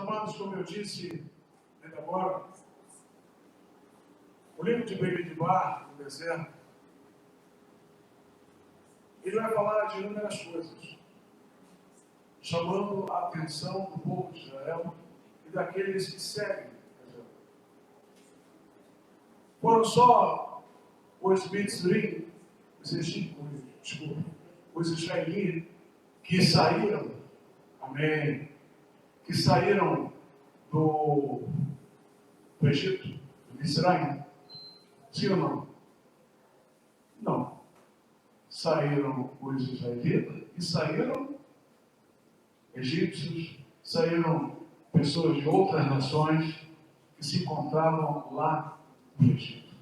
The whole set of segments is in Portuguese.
amados, como eu disse ainda agora, o livro de Bemidbar, no deserto, ele vai falar de inúmeras coisas, chamando a atenção do povo de Israel e daqueles que seguem Israel. Foram só os Mitzrim, os israelitas, que saíram, amém, que saíram do Egito, do Israel. Sim ou não? Não. Saíram os israelitas e saíram egípcios, saíram pessoas de outras nações que se encontravam lá no Egito.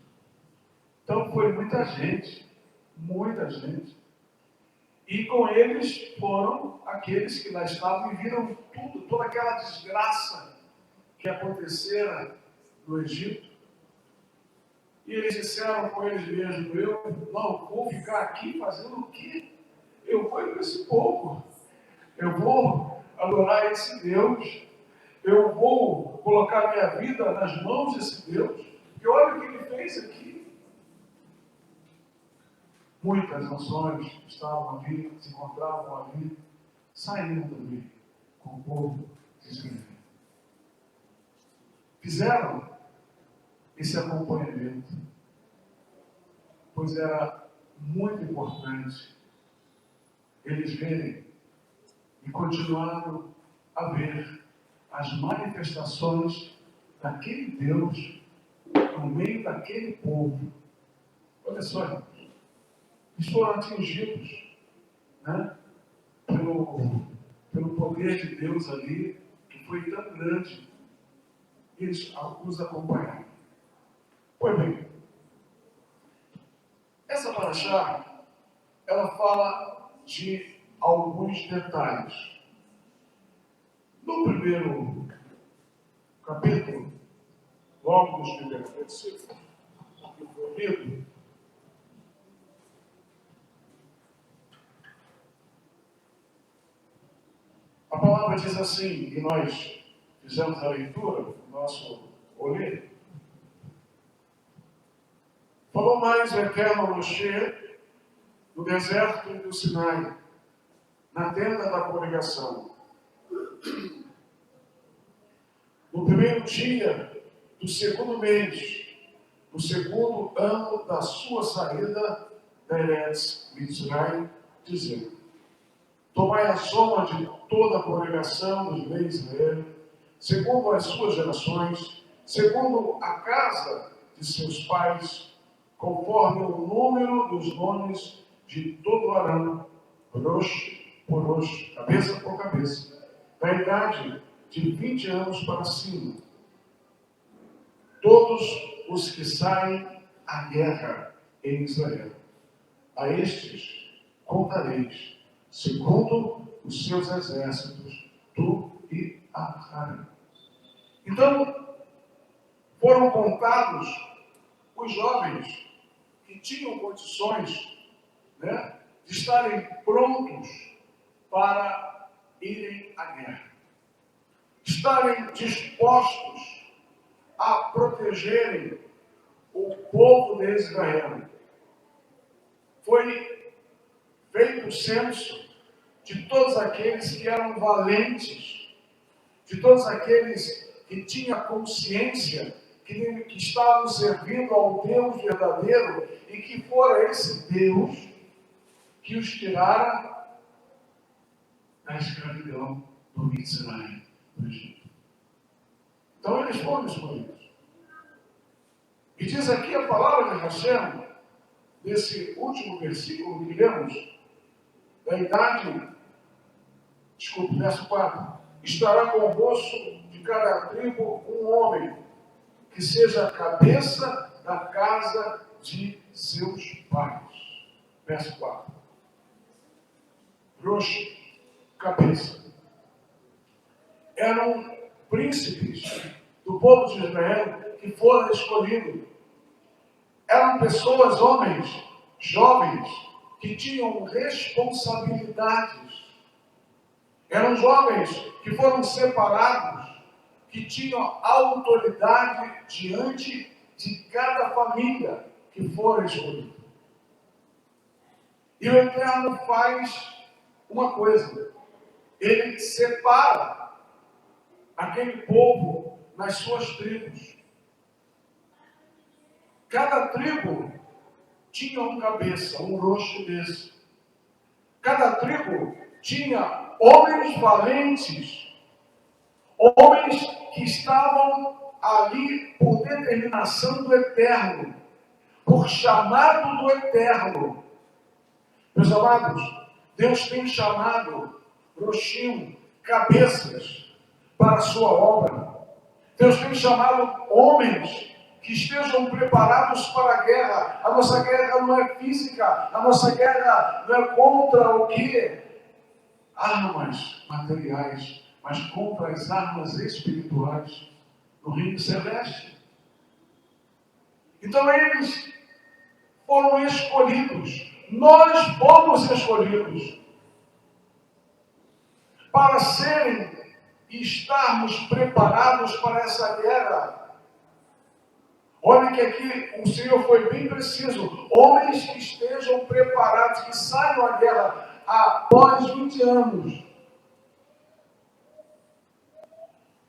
Então foi muita gente. E com eles foram aqueles que lá estavam e viram tudo, toda aquela desgraça que acontecera no Egito. E eles disseram com eles mesmos: eu não vou ficar aqui fazendo o quê? Eu vou com esse povo, eu vou adorar esse Deus, eu vou colocar minha vida nas mãos desse Deus, e olha o que ele fez aqui. Muitas nações estavam ali, se encontravam ali, saíram também com o povo de Israel. Fizeram esse acompanhamento, pois era muito importante eles verem e continuaram a ver as manifestações daquele Deus no meio daquele povo. Olha só, eles foram atingidos, né, pelo poder de Deus ali, que foi tão grande. Eles os acompanharam. Pois bem, essa paraxá, ela fala de alguns detalhes. No primeiro capítulo, logo nos primeiros versículos, que foi lido, a palavra diz assim, e nós fizemos a leitura, o nosso olho. Falou mais o Eterno a Moshe no deserto do Sinai, na tenda da congregação. No primeiro dia do segundo mês, no segundo ano da sua saída da Eretz Mitzrayim, dizendo: tomai a soma de toda a congregação dos reis de Israel, segundo as suas gerações, segundo a casa de seus pais, conforme o número dos nomes de todo o Arão, roxo por roxo, cabeça por cabeça, da idade de 20 anos para cima. Todos os que saem à guerra em Israel, a estes contareis, segundo os seus exércitos, tu e Arão. Então, foram contados os jovens que tinham condições, né, de estarem prontos para irem à guerra, estarem dispostos a protegerem o povo de Israel. Foi feito o censo de todos aqueles que eram valentes, de todos aqueles que tinham consciência que estavam servindo ao Deus verdadeiro e que fora esse Deus que os tirara da escravidão do Mitzrayim, do Egito. Então eles foram escolhidos. E diz aqui a palavra de Hashem, desse último versículo que lemos, da idade, verso 4, estará convosco de cada tribo um homem, que seja a cabeça da casa de seus pais. Verso 4. Roxo, cabeça. Eram príncipes do povo de Israel que foram escolhidos. Eram pessoas, homens, jovens, que tinham responsabilidades. Eram jovens que foram separados que tinham autoridade diante de cada família que for escolhida. E o Eterno faz uma coisa: ele separa aquele povo nas suas tribos. Cada tribo tinha um cabeça, um rosto desse. Cada tribo tinha homens valentes, homens que estavam ali por determinação do Eterno, por chamado do Eterno. Meus amados, Deus tem chamado roxinho, cabeças para a sua obra. Deus tem chamado homens que estejam preparados para a guerra. A nossa guerra não é física, a nossa guerra não é contra o quê? Armas materiais, mas contra as armas espirituais no reino celeste. Então eles foram escolhidos, nós fomos escolhidos para serem e estarmos preparados para essa guerra. Olha que aqui o Senhor foi bem preciso. Homens que estejam preparados, que saiam à guerra após 20 anos.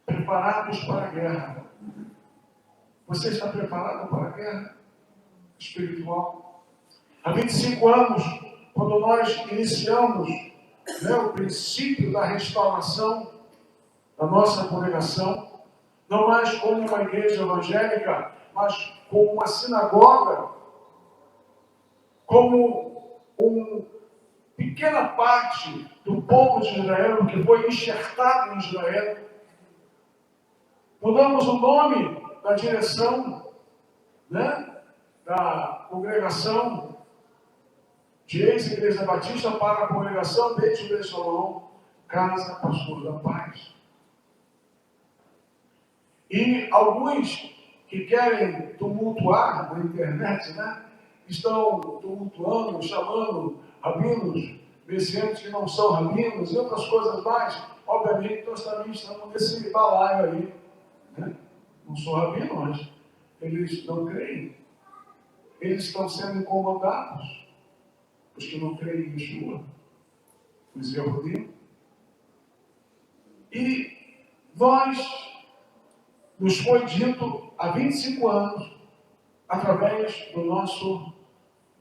Preparados para a guerra. Você está preparado para a guerra espiritual? Há 25 anos, quando nós iniciamos o princípio da restauração da nossa congregação, não mais como uma igreja evangélica, mas como uma sinagoga, como uma pequena parte do povo de Israel que foi enxertado em Israel. Mudamos o nome da direção, da congregação de ex-igreja batista para a congregação Beit Salomão, Casa Pastor da Paz. E alguns que querem tumultuar na internet, estão tumultuando, chamando rabinos, messianos que não são rabinos e outras coisas mais. Obviamente, nós também estamos nesse balaio aí. Não sou rabino, mas eles não creem. Eles estão sendo incomodados. Os que não creem em Yeshua, os Yehudim. E nos foi dito há 25 anos, através do nosso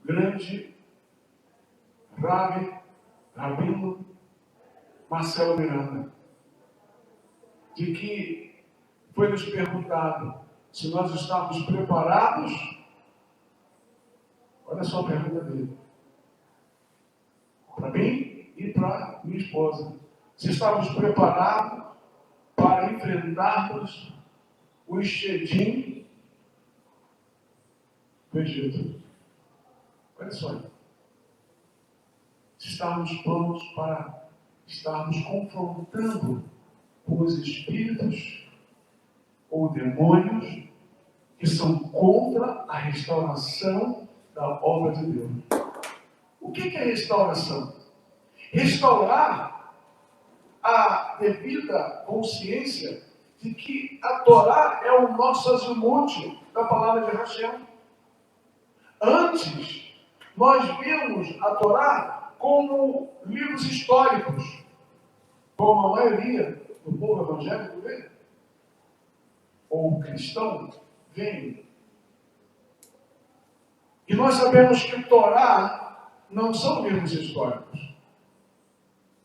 grande rabino Marcelo Miranda, de que foi nos perguntado se nós estávamos preparados. Olha só a pergunta dele. Para mim e para minha esposa. Se estávamos preparados para enfrentarmos o Shedim do Egito. Olha só. Se estávamos prontos para estarmos confrontando com os espíritos ou demônios que são contra a restauração da obra de Deus. O que é restauração? Restaurar a devida consciência de que a Torá é o nosso azimuth da palavra de Hashem. Antes, nós vimos a Torá como livros históricos, como a maioria do povo evangélico vê, ou cristão vê. E nós sabemos que Torá não são livros históricos.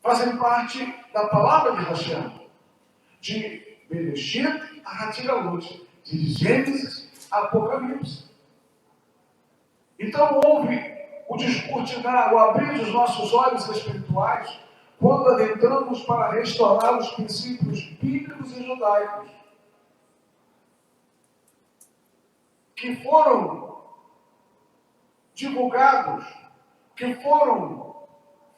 Fazem parte da palavra de Hashem, de Bereshit a Hatigalut, de Gênesis a Apocalipse. Então houve o descortinar, o abrir dos nossos olhos espirituais, quando adentramos para restaurar os princípios bíblicos e judaicos, que foram divulgados, que foram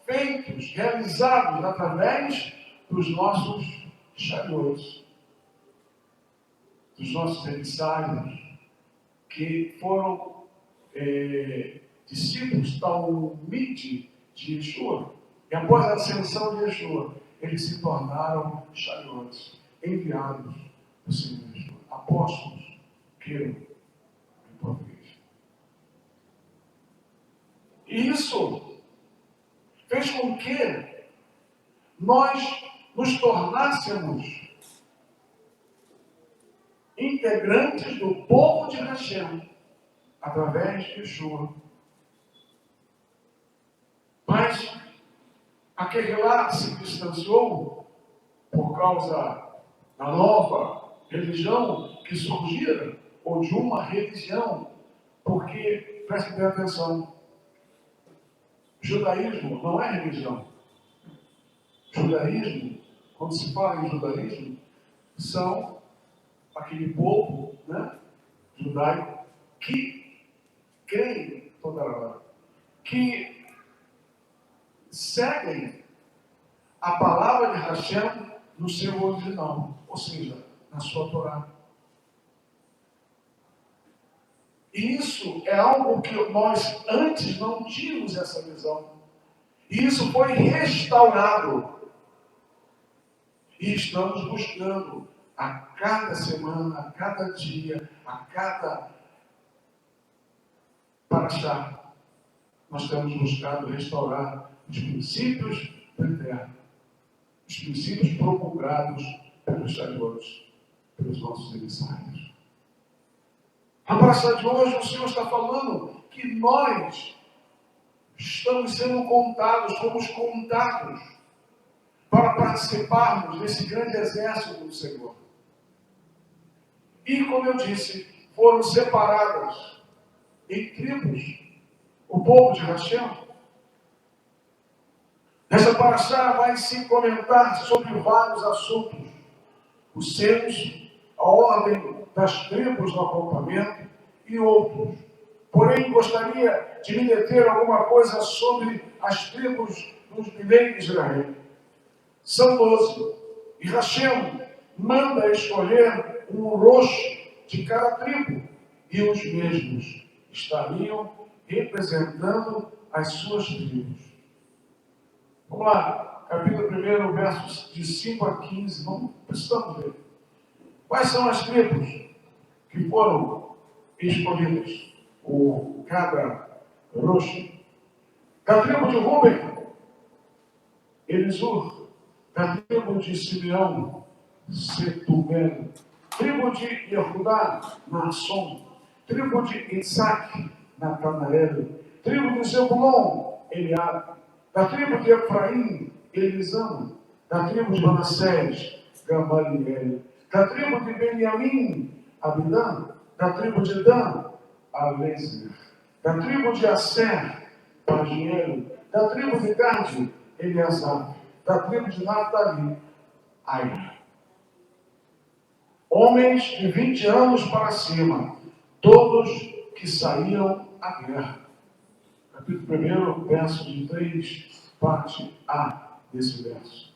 feitos, realizados através dos nossos shadows, dos nossos emissários, que foram discípulos talmide de Yeshua. E após a ascensão de Yeshua, eles se tornaram shadows, enviados do Senhor Yeshua. Apóstolos, creram em português. E isso fez com que nós nos tornássemos integrantes do povo de Hashem, através de Yeshua. Mas aquele lá se distanciou por causa da nova religião que surgira, ou de uma religião, porque, preste bem atenção, judaísmo não é religião. Judaísmo, quando se fala em judaísmo, são aquele povo, né, judaico que creem toda hora, que seguem a palavra de Hashem no seu original, ou seja, na sua Torá. E isso é algo que nós antes não tínhamos essa visão. E isso foi restaurado. E estamos buscando a cada semana, a cada dia, a cada paraxá, nós temos buscado restaurar os princípios do eterno, os princípios promulgados pelos Shavuot, pelos nossos emissários. A paraxá de hoje, o Senhor está falando que nós estamos sendo contados, fomos contados para participarmos desse grande exército do Senhor. E, como eu disse, foram separadas em tribos o povo de Hashem. Essa paraxá vai se comentar sobre vários assuntos: os censos, a ordem das tribos no acampamento e outros. Porém, gostaria de me deter alguma coisa sobre as tribos dos primeiros de Israel. São 12. E Hashem manda escolher um roxo de cada tribo, e os mesmos estariam representando as suas tribos. Vamos lá, capítulo 1, versos de 5 a 15, não precisamos ver. Quais são as tribos que foram escolhidas? Cada roxo. Da tribo de Rúben, Elisur. Da tribo de Simeão, Setubel. Tribo de Yehudá, Naasson. Tribo de Isaac, Natanael. Tribo de Zebulon, Eliabe. Da tribo de Efraim, Elisama. Da tribo de Manassés, Gamaliel. Da tribo de Benjamim, Abidã. Da tribo de Dan, Alezer. Da tribo de Asser, Pagiel. Da tribo de Gade, Eleazar. Da tribo de Naftali, Aira. Homens de 20 anos para cima, todos que saíram à guerra. Capítulo 1, verso de 3, parte A desse verso.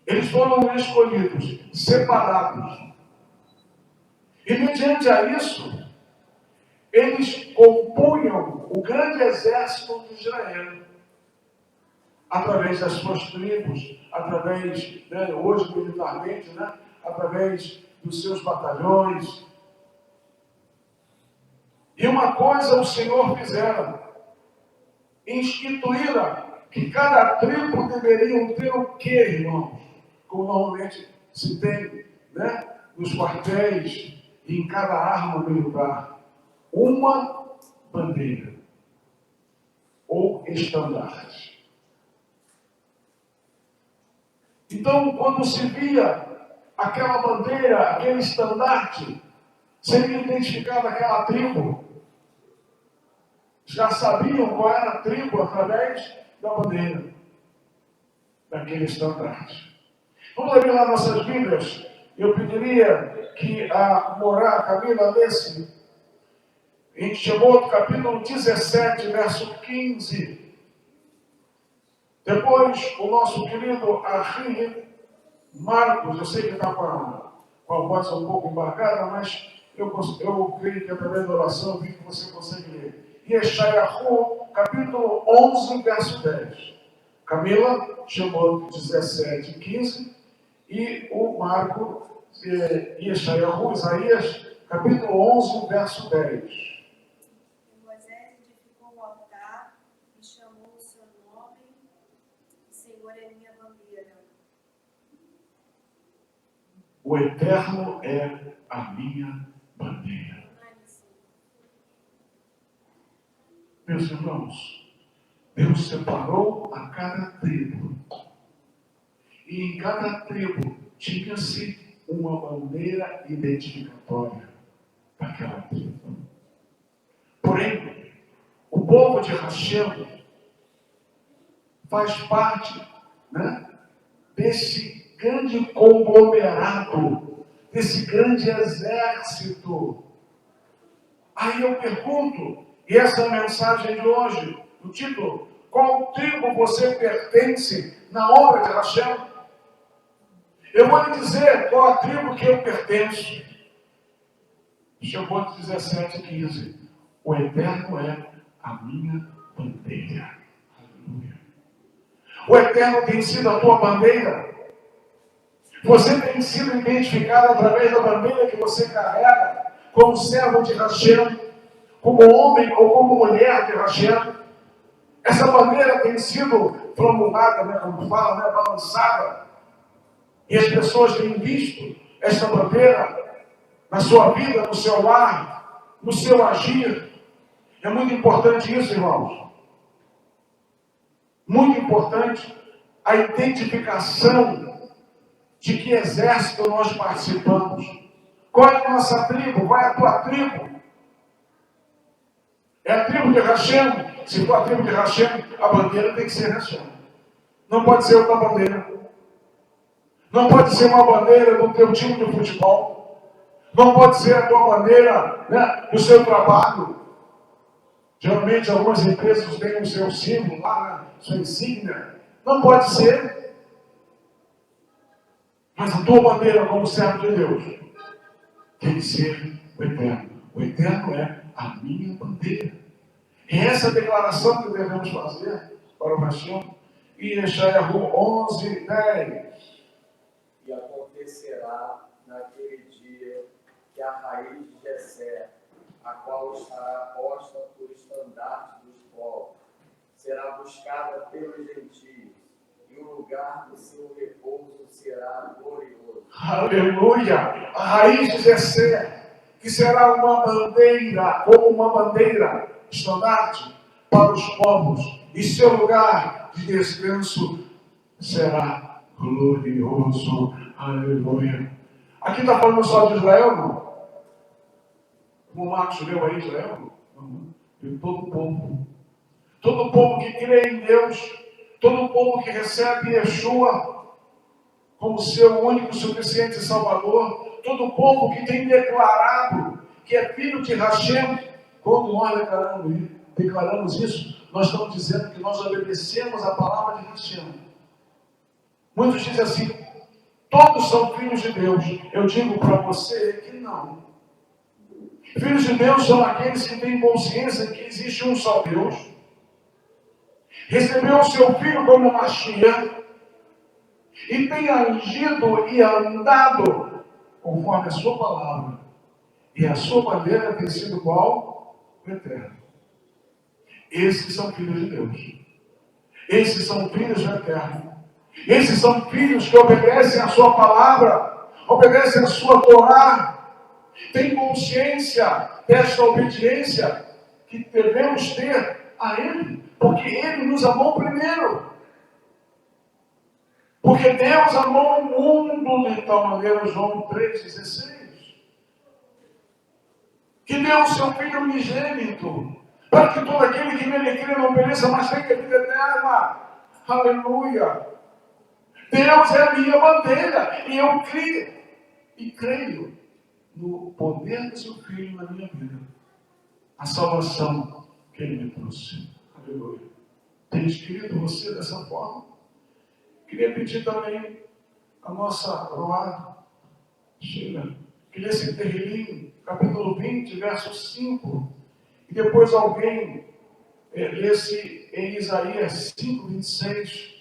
Eles foram escolhidos, separados. E mediante a isso, eles compunham o grande exército de Israel. Através das suas tribos, através, hoje militarmente, através dos seus batalhões. E uma coisa o Senhor fizera: instituíra que cada tribo deveria ter o quê, irmãos? Como normalmente se tem, nos quartéis e em cada arma militar, uma bandeira ou estandarte. Então, quando se via aquela bandeira, aquele estandarte, seria identificada aquela tribo. Já sabiam qual era a tribo através da bandeira, daquele estandarte. Vamos abrir lá nossas Bíblias. Eu pediria que a Camila lesse em Shemot, capítulo 17, verso 15. Depois, o nosso querido Arri Marcos, eu sei que está com a voz um pouco embargada, mas eu creio que através da oração vi que você consegue ler. Yeshayahu, capítulo 11, verso 10. Camila, Shemot 17, 15. e o Marco, Isaías, capítulo 11, verso 10. Moisés edificou o altar e chamou o seu nome, o Senhor é minha bandeira. O Eterno é a minha bandeira. Meus irmãos, Deus separou a cada tribo. E em cada tribo tinha-se uma bandeira identificatória daquela tribo. Porém, o povo de Rachem faz parte, desse grande conglomerado, desse grande exército. Aí eu pergunto, e essa é a mensagem de hoje, o título: qual tribo você pertence na obra de Rachem? Eu vou lhe dizer qual a tribo que eu pertenço. Chegou 17:15. O Eterno é a minha bandeira. Aleluia. O Eterno tem sido a tua bandeira. Você tem sido identificado através da bandeira que você carrega, como servo de Rachem, como homem ou como mulher de Rachem. Essa bandeira tem sido promulgada, como fala, balançada. E as pessoas têm visto essa bandeira na sua vida, no seu lar, no seu agir. É muito importante isso, irmãos. Muito importante a identificação de que exército nós participamos. Qual é a nossa tribo? Qual é a tua tribo? É a tribo de Rachem. Se for a tribo de Rachem, a bandeira tem que ser Rachem. Não pode ser outra bandeira. Não pode ser uma bandeira do teu time de futebol. Não pode ser a tua bandeira, do seu trabalho. Geralmente algumas empresas têm o seu símbolo lá, sua insígnia. Não pode ser. Mas a tua bandeira como servo de Deus tem que ser o Eterno. O Eterno é a minha bandeira. E essa declaração que devemos fazer para o Rachem. E Isaías 11, 10. E acontecerá naquele dia que a raiz de Jessé, a qual estará posta por estandarte dos povos, será buscada pelos gentios, e o lugar do seu repouso será glorioso. Aleluia! A raiz de Jessé, que será uma bandeira, como uma bandeira, estandarte para os povos, e seu lugar de descanso será glorioso. Aleluia. Aqui está falando só de Israel, não? Como o Marcos leu aí, Israel? Não. De todo o povo. Todo o povo que crê em Deus. Todo o povo que recebe Yeshua como seu único, suficiente Salvador. Todo o povo que tem declarado que é filho de Rachem. Quando nós declaramos isso, nós estamos dizendo que nós obedecemos a palavra de Rachem. Muitos dizem assim: todos são filhos de Deus. Eu digo para você que não. Filhos de Deus são aqueles que têm consciência que existe um só Deus. Recebeu o seu filho como Mashiach e tem agido e andado conforme a sua palavra. E a sua bandeira tem sido qual? O Eterno. Esses são filhos de Deus. Esses são filhos do Eterno. Esses são filhos que obedecem a sua palavra, obedecem a sua Torá, têm consciência desta obediência que devemos ter a Ele, porque Ele nos amou primeiro. Porque Deus amou o mundo de tal maneira, João 3,16, que deu o seu Filho unigênito, para que todo aquele que nele crê não pereça, mas tenha vida eterna. Aleluia! Deus é a minha bandeira, e eu creio no poder do seu Filho na minha vida, a salvação que Ele me trouxe. Aleluia. Tem escrito você dessa forma? Queria pedir também a nossa Roá, Sheila, que lesse Terrilim, capítulo 20, verso 5, e depois alguém lesse em Isaías 5, 26.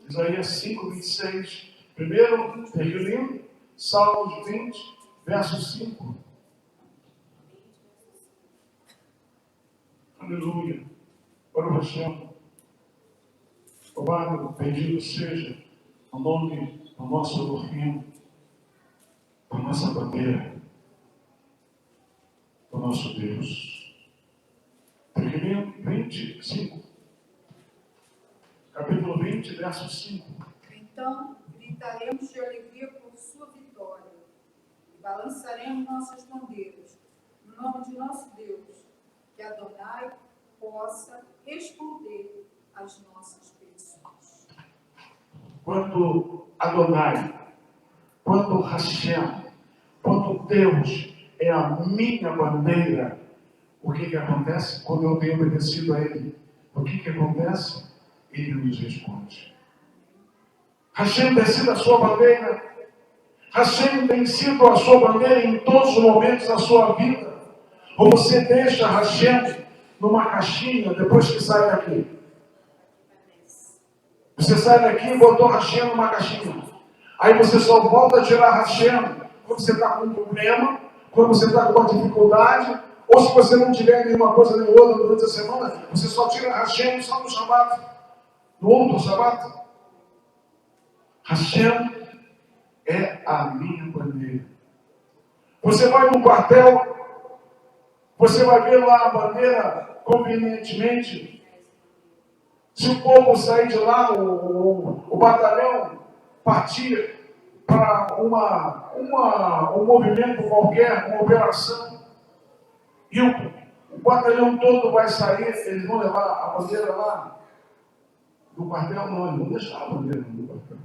Isaías 5, 26. Primeiro, termino, Salmos 20, verso 5. Aleluia. Ora, Hashem. Louvado, bendito seja o nome do nosso Elohim, da nossa bandeira, do nosso Deus. Termino 25. Capítulo 20, verso 5. Então gritaremos de alegria por sua vitória e balançaremos nossas bandeiras no nome de nosso Deus, que Adonai possa responder às nossas petições. Quando Adonai, quando Hashem, quando Deus é a minha bandeira, o que acontece? Quando eu tenho obedecido a Ele, o que acontece? Ele nos responde. Hashem tem sido a sua bandeira. Hashem tem sido a sua bandeira em todos os momentos da sua vida. Ou você deixa Hashem numa caixinha depois que sai daqui. Você sai daqui e botou Hashem numa caixinha. Aí você só volta a tirar Hashem quando você está com um problema, quando você está com uma dificuldade, ou se você não tiver nenhuma coisa nem outra durante a semana, você só tira Hashem só no Shabat, no outro Shabat. Hashem é a minha bandeira. Você vai no quartel, você vai ver lá a bandeira convenientemente. Se o povo sair de lá, o batalhão partir para um movimento qualquer, uma operação, e o batalhão todo vai sair, eles vão levar a bandeira lá do quartel? Não, eles vão deixar a bandeira do quartel.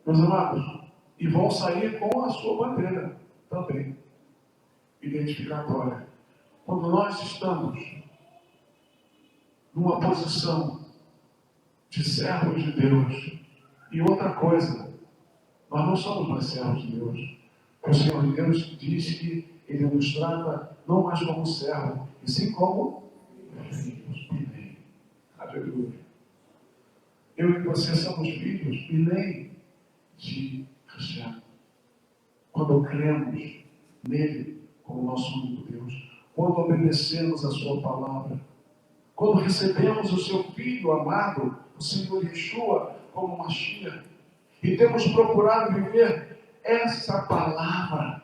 Meus amados, e vão sair com a sua bandeira também, identificatória. Quando nós estamos numa posição de servos de Deus, e outra coisa, nós não somos mais servos de Deus. O Senhor Deus diz que Ele nos trata não mais como servo, e sim como filhos. Aleluia. Eu e você somos filhos, e nem de Hashem. Quando cremos nele como nosso único Deus, quando obedecemos a sua palavra, quando recebemos o seu Filho amado, o Senhor Yeshua, como Mashiach, e temos procurado viver essa palavra,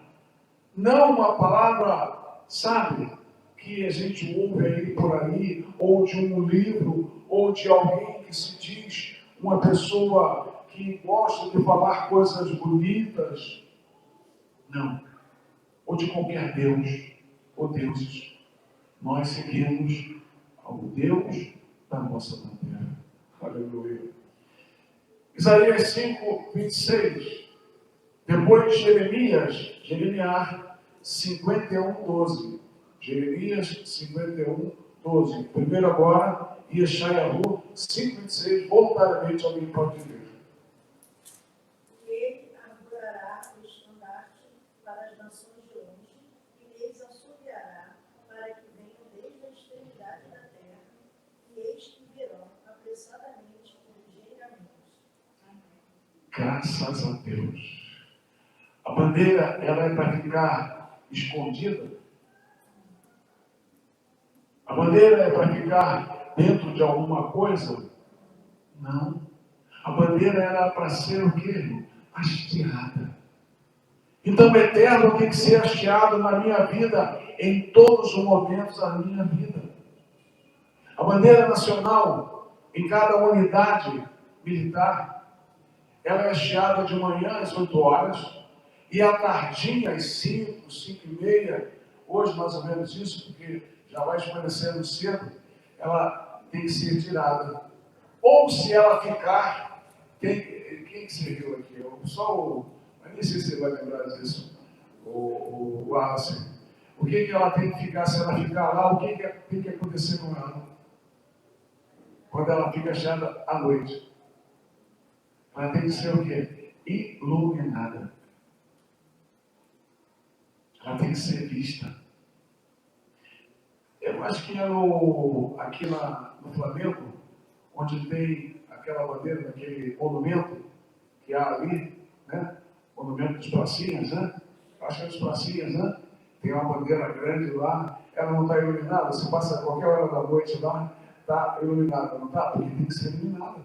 não uma palavra, sabe, que a gente ouve aí por aí, ou de um livro, ou de alguém que se diz uma pessoa que gosta de falar coisas bonitas, não, ou de qualquer Deus, ou deuses. Nós seguimos ao Deus da nossa bandeira. Aleluia. Isaías 5, 26. Depois Jeremias 51, 12. Jeremias 51, 12. Primeiro agora, Yeshayahu 5, 26. Voluntariamente alguém pode ler. Ele arvorará o estandarte para as nações de longe e lhes assobiará para que venham desde a extremidade da terra, e eis que virão apressadamente e ligeiramente. Graças a Deus. A bandeira, ela é para ficar escondida? A bandeira é para ficar dentro de alguma coisa? Não. A bandeira era para ser o quê? Hasteada. Então o eterno tem que ser hasteado na minha vida, em todos os momentos da minha vida. A bandeira nacional, em cada unidade militar, ela é hasteada de manhã às 8 horas, e à tardinha às 5, 5 e meia, hoje mais ou menos isso, porque já vai escurecendo cedo, ela tem que ser tirada. Ou se ela ficar, quem que se viu aqui? Só o, mas nem sei se você vai lembrar disso, o Wallace. O que ela tem que ficar? Se ela ficar lá, o que tem que acontecer com ela? Quando ela fica achada à noite. Ela tem que ser o quê? Iluminada. Ela tem que ser vista. Eu acho que é aqui no Flamengo, onde tem aquela bandeira, aquele monumento, que há ali, né? O monumento dos pracinhas, né? Acho que é dos pracinhas, né? Tem uma bandeira grande lá, ela não está iluminada, você passa a qualquer hora da noite lá, está iluminada, não está? Porque tem que ser iluminada.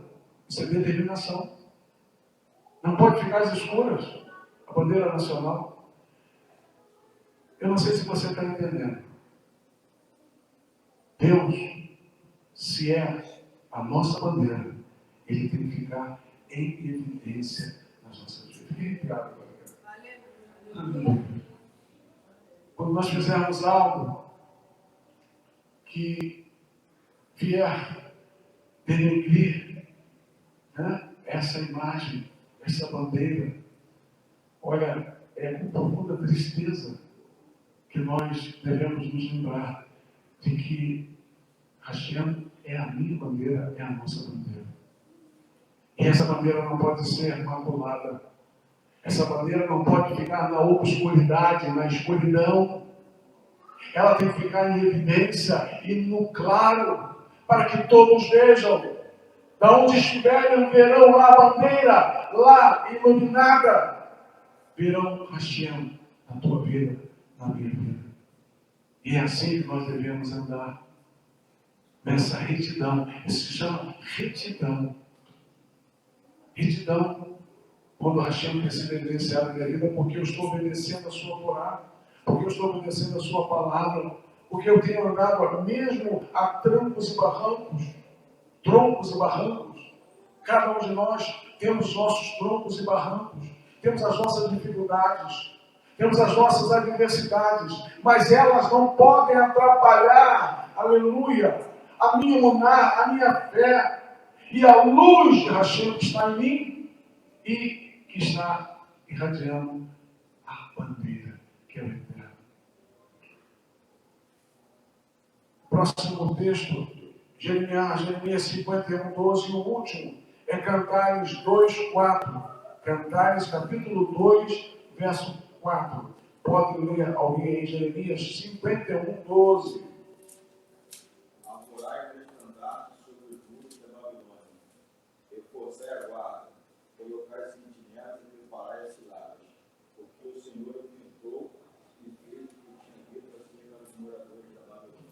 Isso é determinação. Não pode ficar às escuras, a bandeira nacional. Eu não sei se você está entendendo. Deus, se é a nossa bandeira, Ele tem que ficar em evidência nas nossas vidas. Fique arrepiado agora. Quando nós fizermos algo que vier denegrir, né, essa imagem, essa bandeira, olha, é com profunda tristeza que nós devemos nos lembrar de que Hashem é a minha bandeira, é a nossa bandeira. E essa bandeira não pode ser maculada. Essa bandeira não pode ficar na obscuridade, na escuridão. Ela tem que ficar em evidência e no claro, para que todos vejam. Da onde estiverem, verão lá a bandeira, lá iluminada. Verão Hashem na tua vida, na minha vida. E é assim que nós devemos andar. Nessa retidão. Isso se chama retidão. Retidão. Quando Hashem tem sido evidenciado na minha vida, porque eu estou obedecendo a sua Torá, porque eu estou obedecendo a sua palavra, porque eu tenho andado mesmo a troncos e barrancos. Cada um de nós temos nossos troncos e barrancos, temos as nossas dificuldades, temos as nossas adversidades, mas elas não podem atrapalhar, aleluia, a minha imunar, a minha fé, e a luz de Hashem que está em mim, e que está irradiando a bandeira, que é o eterno. Próximo texto, Jeremias 51, 12, e o último é Cantares 2, 4. Cantares, capítulo 2, verso 4. Pode ler alguém em Jeremias 51, 12. Apurai os estandartes sobre os muros da Babilônia. Reforçai a guarda, colocai sentinelas e preparai as ciladas, porque o Senhor aumentou e fez o que tinha dito acerca dos moradores da Babilônia.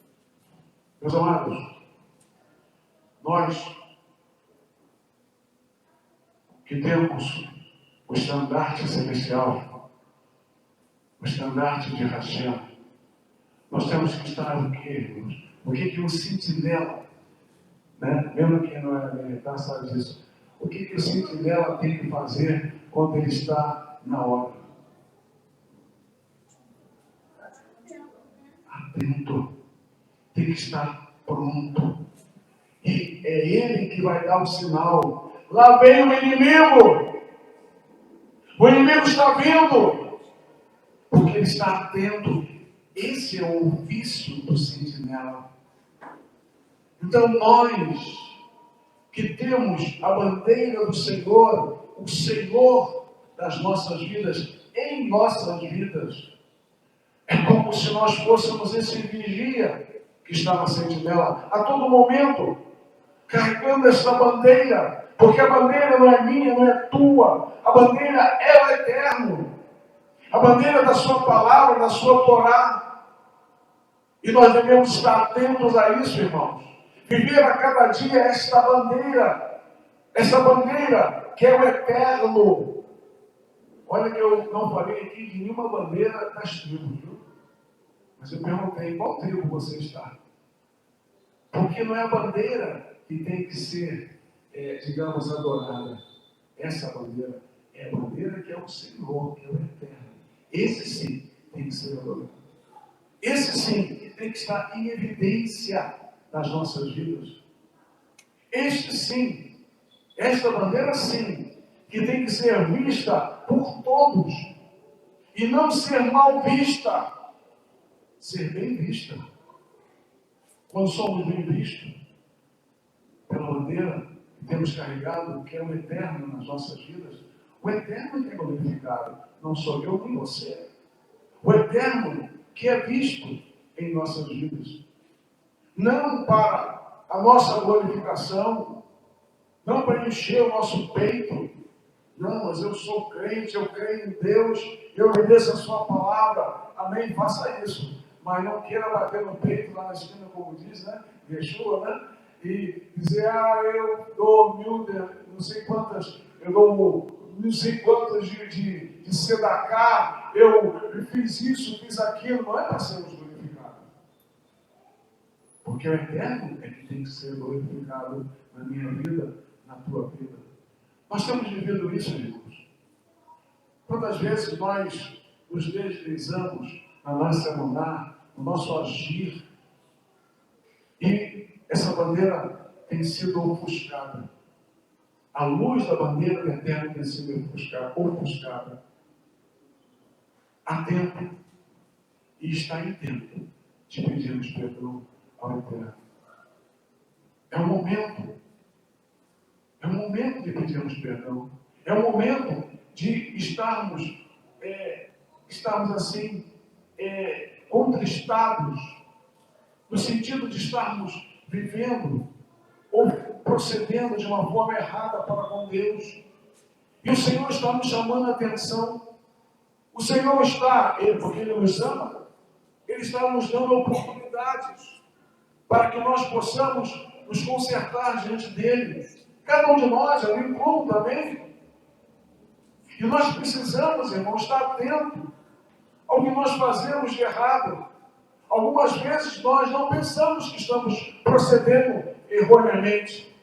Meus amados, nós que temos o estandarte celestial, o estandarte de Hashem, nós temos que estar o quê, irmãos? O que o sentinela, né? Mesmo quem não é militar sabe disso. O que o sentinela tem que fazer quando ele está na obra? Atento. Tem que estar pronto. E é ele que vai dar o sinal. Lá vem o inimigo. O inimigo está vindo. Porque ele está atento. Esse é o vício do sentinela. Então nós que temos a bandeira do Senhor, o Senhor das nossas vidas, em nossas vidas, é como se nós fôssemos esse vigia que está na sentinela a todo momento, carregando essa bandeira, porque a bandeira não é minha, não é tua, a bandeira é o Eterno, a bandeira da sua palavra, da sua Torá. E nós devemos estar atentos a isso, irmãos. Viver a cada dia esta bandeira que é o Eterno. Olha que eu não falei aqui de nenhuma bandeira das tribos, viu? Mas eu perguntei, qual tribo você está? Porque não é a bandeira que tem que ser, digamos, adorada. Essa bandeira é a bandeira que é o Senhor, que é o Eterno. Esse sim tem que ser adorado. Esse sim tem que estar em evidência nas nossas vidas. Este sim, esta bandeira sim, que tem que ser vista por todos e não ser mal vista, ser bem vista. Quando somos bem vistos pela bandeira que temos carregado, que é o Eterno nas nossas vidas, o Eterno que é glorificado, não sou eu nem você. O Eterno que é visto em nossas vidas. Não para a nossa glorificação, não para encher o nosso peito, Não, mas eu sou crente, eu creio em Deus, eu obedeço a sua palavra. Amém? Faça isso. Mas não queira bater no peito lá na esquina, como diz, né? Yeshua, né? E dizer, eu dou não sei quantas, eu dou não sei quantas de sedacá, eu fiz isso, fiz aquilo. Não é para sermos glorificados. Porque o eterno é que tem que ser glorificado na minha vida, na tua vida. Nós estamos vivendo isso, irmãos. Quantas vezes nós nos deslizamos na nossa andar, no nosso agir, e essa bandeira tem sido ofuscada. A luz da bandeira do eterno tem sido ofuscada. Há tempo, e está em tempo, de pedirmos perdão ao eterno. É o momento. É o momento de pedirmos perdão. É o momento de estarmos assim, contristados, no sentido de estarmos vivendo ou procedendo de uma forma errada para com Deus. E o Senhor está nos chamando a atenção. O Senhor está, porque Ele nos ama, Ele está nos dando oportunidades para que nós possamos nos consertar diante dEle. Cada um de nós, eu me incluo também. E nós precisamos, irmão, estar atento ao que nós fazemos de errado. Algumas vezes nós não pensamos que estamos procedendo erroneamente.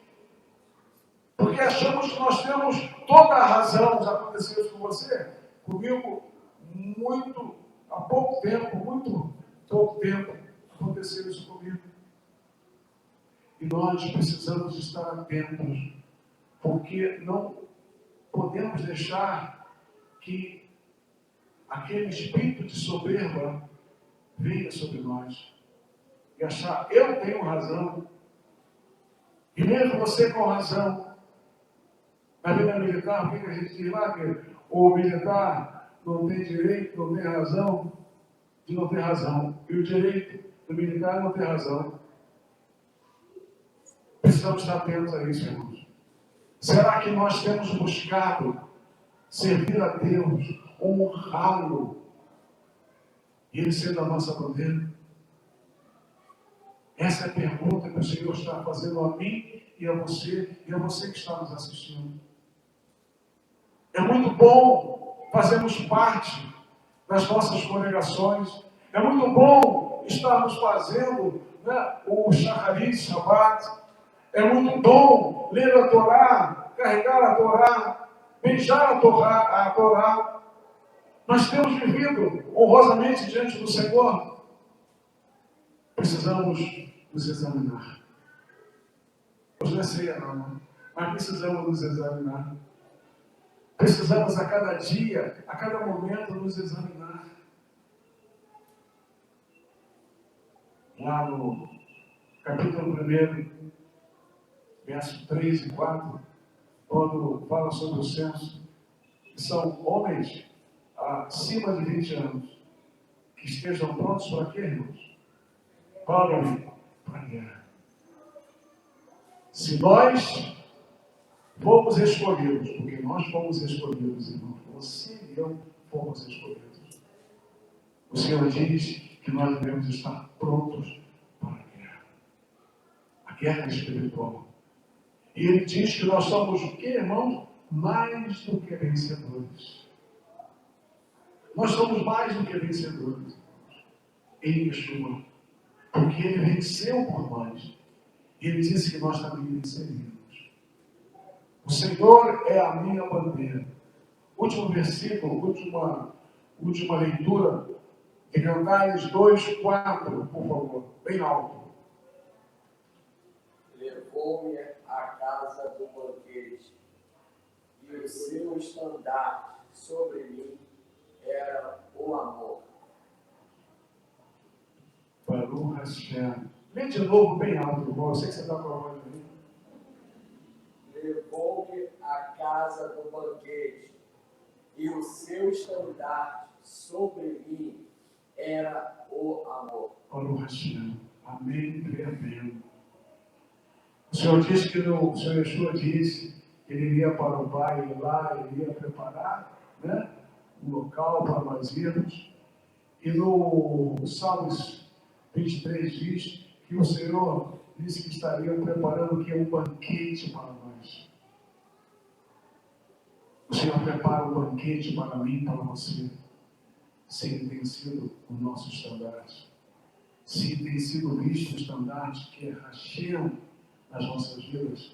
Porque achamos que nós temos toda a razão. Já aconteceu isso com você? Comigo, há pouco tempo aconteceu isso comigo. E nós precisamos estar atentos, porque não podemos deixar que aquele espírito de soberba venha sobre nós e achar, eu tenho razão, e mesmo você com razão. Na vida militar, o que a gente diz lá? Que o militar não tem direito, não tem razão de não ter razão, e o direito do militar não ter razão. Precisamos estar atentos a isso, irmãos. Será que nós temos buscado servir a Deus, honrá-lo, e Ele sendo a nossa bandeira? Essa é a pergunta que o Senhor está fazendo a mim e a você que está nos assistindo. É muito bom fazermos parte das nossas congregações. É muito bom estarmos fazendo, o Shacharit, Shabbat. É muito bom ler a Torá, carregar a Torá, beijar a Torá. Nós temos vivido honrosamente diante do Senhor. Precisamos nos examinar. Hoje não é ceia, não, mas precisamos nos examinar. Precisamos a cada dia, a cada momento, nos examinar. Lá no capítulo 1, versos 3 e 4, quando fala sobre o censo, que são homens acima de 20 anos, que estejam prontos para quê, irmãos? Para a guerra. Se nós fomos escolhidos, porque nós fomos escolhidos, irmãos, você e eu fomos escolhidos. O Senhor diz que nós devemos estar prontos para a guerra espiritual. E Ele diz que nós somos o que, irmãos? Mais do que vencedores. Nós somos mais do que vencedores, irmãos, em Yeshua, porque Ele venceu por nós. E Ele disse que nós também venceríamos. O Senhor é a minha bandeira. Último versículo, última leitura de Cantares 2:4, por favor, bem alto. Levou-me à casa do banquete, e o seu estandarte sobre mim era o amor. Baruch Hashem. Lê de novo bem alto, irmão. Eu sei que você está com a voz aí. Levou-me à casa do banquete, e o seu estandarte sobre mim era o amor. Baruch Hashem. Amém e amém. O Senhor diz que o Senhor Yeshua disse Ele iria para o pai e lá ele ia preparar, né, um local para nós irmos. E no Salmos 23 diz que o Senhor disse que estaria preparando que um banquete para nós. O Senhor prepara um banquete para mim e para você. Se Ele tem sido o nosso estandarte, se tem sido visto o estandarte que é Hashem nas nossas vidas,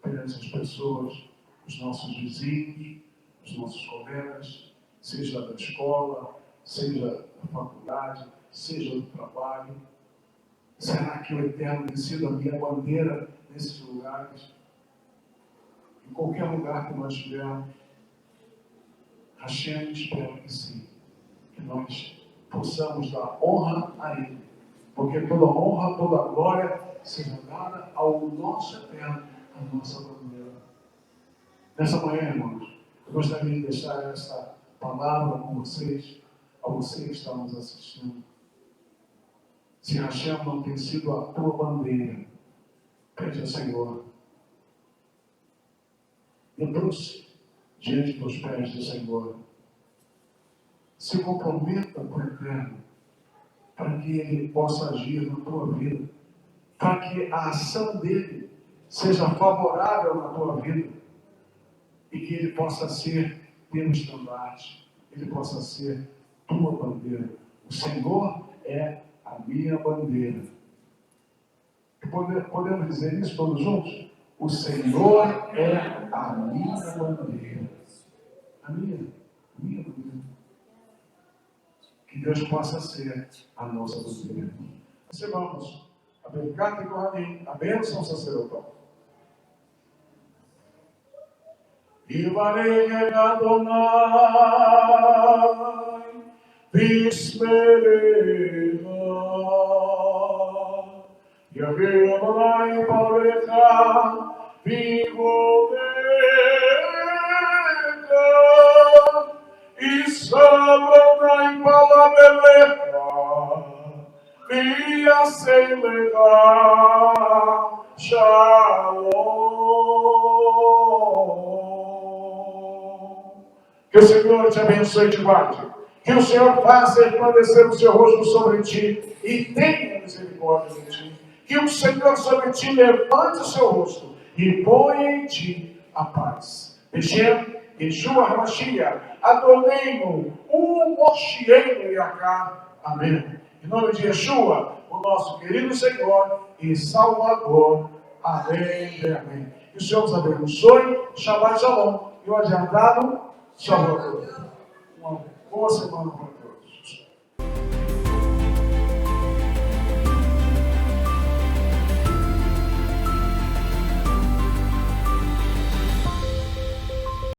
perante as pessoas, os nossos vizinhos, os nossos colegas, seja da escola, seja da faculdade, seja do trabalho. Será que o Eterno tem sido a minha bandeira nesses lugares? Em qualquer lugar que nós estivermos, Hashem, espero que sim, que nós possamos dar honra a Ele, porque toda honra, toda glória seja dada ao nosso Eterno, a nossa bandeira. Nessa manhã, irmãos, eu gostaria de deixar essa palavra com vocês, a você que está nos assistindo. Se Hashem não tem sido a tua bandeira, pede ao Senhor. Debruce diante dos pés do Senhor. Se comprometa com o Eterno, para que Ele possa agir na tua vida, para que a ação dEle seja favorável na tua vida, e que Ele possa ser teu estandarte, Ele possa ser tua bandeira. O Senhor é a minha bandeira. Podemos dizer isso todos juntos? O Senhor é a minha bandeira. A minha bandeira. Que Deus possa ser a nossa bandeira. Recebamos a Birkat Kohanim, a bênção sacerdotal. Yivarei Adonai V'yismerecha Yaveh Adonai Parecha V'yivodecha Yisrael Adonai Palabelecha V'yaselecha Shalom. Que o Senhor te abençoe e te guarde. Que o Senhor faça resplandecer o seu rosto sobre ti e tenha misericórdia de ti. Que o Senhor sobre ti levante o seu rosto e ponha em ti a paz. Beshem, Yeshua HaMashiach, Adonai-no, Moshiach Yakar. Amém. Em nome de Yeshua, o nosso querido Senhor e Salvador. Amém e amém. Que o Senhor os abençoe. Shabbat Shalom. E o adiantado, Shalom. Uma boa semana para